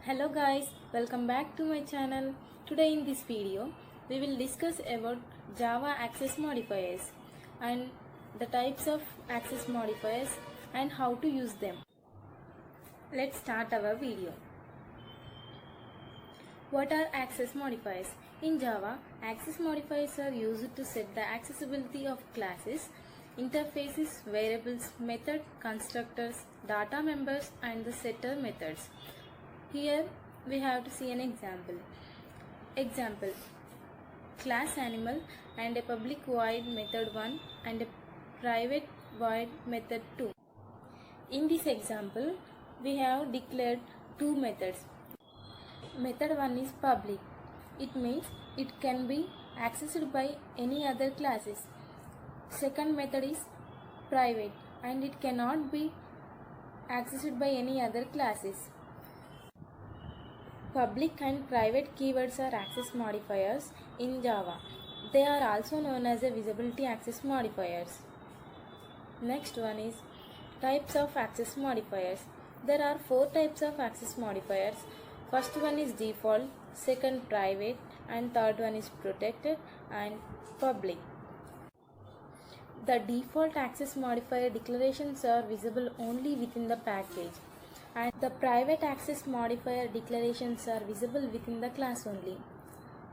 Hello guys, welcome back to my channel. Today in this video, we will discuss about Java access modifiers and the types of access modifiers and how to use them. Let's start our video. What are access modifiers? In Java, access modifiers are used to set the accessibility of classes, interfaces, variables, method, constructors, data members and the setter methods. Here we have to see an example. Example: class animal and a public void method 1 and a private void method 2. In this example, we have declared two methods. Method 1 is public. It means it can be accessed by any other classes. Second method is private and it cannot be accessed by any other classes. Public and private keywords are access modifiers in Java. They are also known as a visibility access modifiers. Next one is types of access modifiers. There are four types of access modifiers. First one is default, second private, and third one is protected and public. The default access modifier declarations are visible only within the package, and the private access modifier declarations are visible within the class only.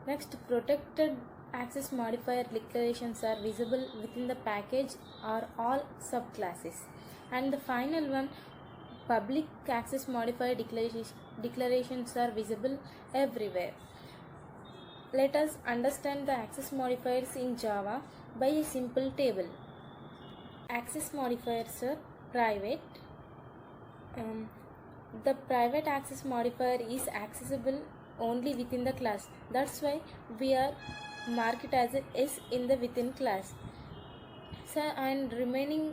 Next, protected access modifier declarations are visible within the package or all subclasses. And the final one, public access modifier declarations are visible everywhere. Let us understand the access modifiers in Java by a simple table. Access modifiers are private. The private access modifier is accessible only within the class. That's why we are mark it as a S in the within class. So, and remaining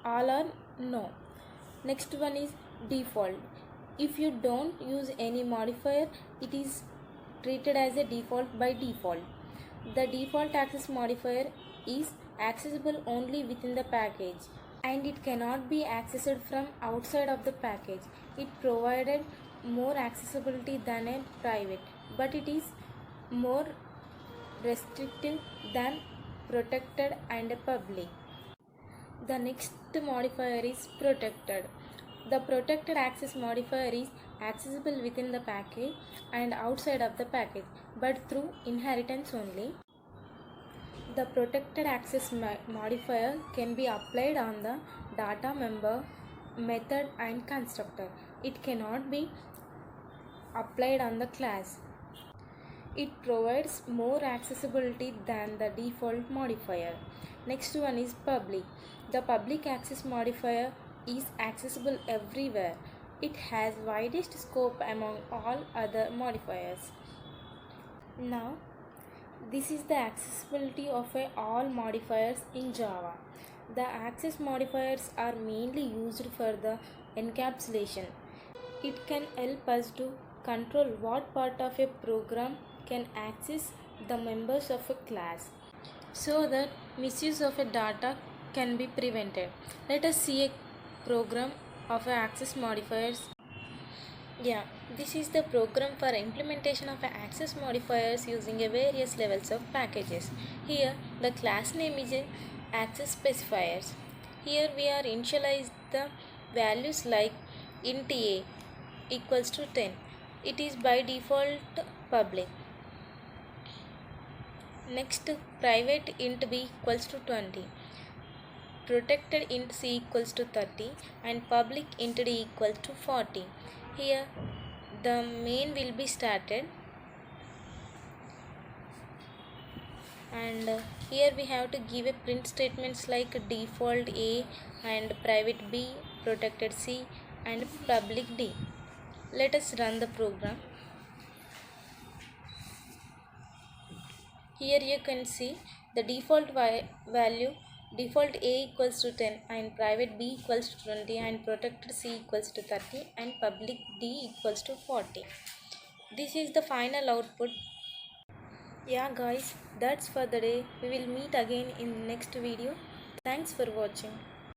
all are no. Next one is default. If you don't use any modifier, it is treated as a default by default. The default access modifier is accessible only within the package and it cannot be accessed from outside of the package. It provided more accessibility than a private, but it is more restrictive than protected and a public. The next modifier is protected. The protected access modifier is accessible within the package and outside of the package, but through inheritance only. The protected access modifier can be applied on the data member, method and constructor. It cannot be applied on the class. It provides more accessibility than the default modifier. Next one is public. The public access modifier is accessible everywhere. It has widest scope among all other modifiers. Now, this is the accessibility of all modifiers in Java. The access modifiers are mainly used for the encapsulation. It can help us to control what part of a program can access the members of a class, so that misuse of a data can be prevented. Let us see a program of access modifiers. This is the program for implementation of access modifiers using various levels of packages. Here the class name is access specifiers. Here we are initialize the values like int a equals to 10. It is by default public. Next, private int b equals to 20. Protected int c equals to 30 and public int d equals to 40. Here the main will be started, and here we have to give a print statements like default a and private b, protected c and public d. Let us run the program. Here you can see the default value, default a equals to 10 and private b equals to 20 and protected c equals to 30 and public d equals to 40. This is the final output. Yeah guys, that's for the day. We will meet again in the next video. Thanks for watching.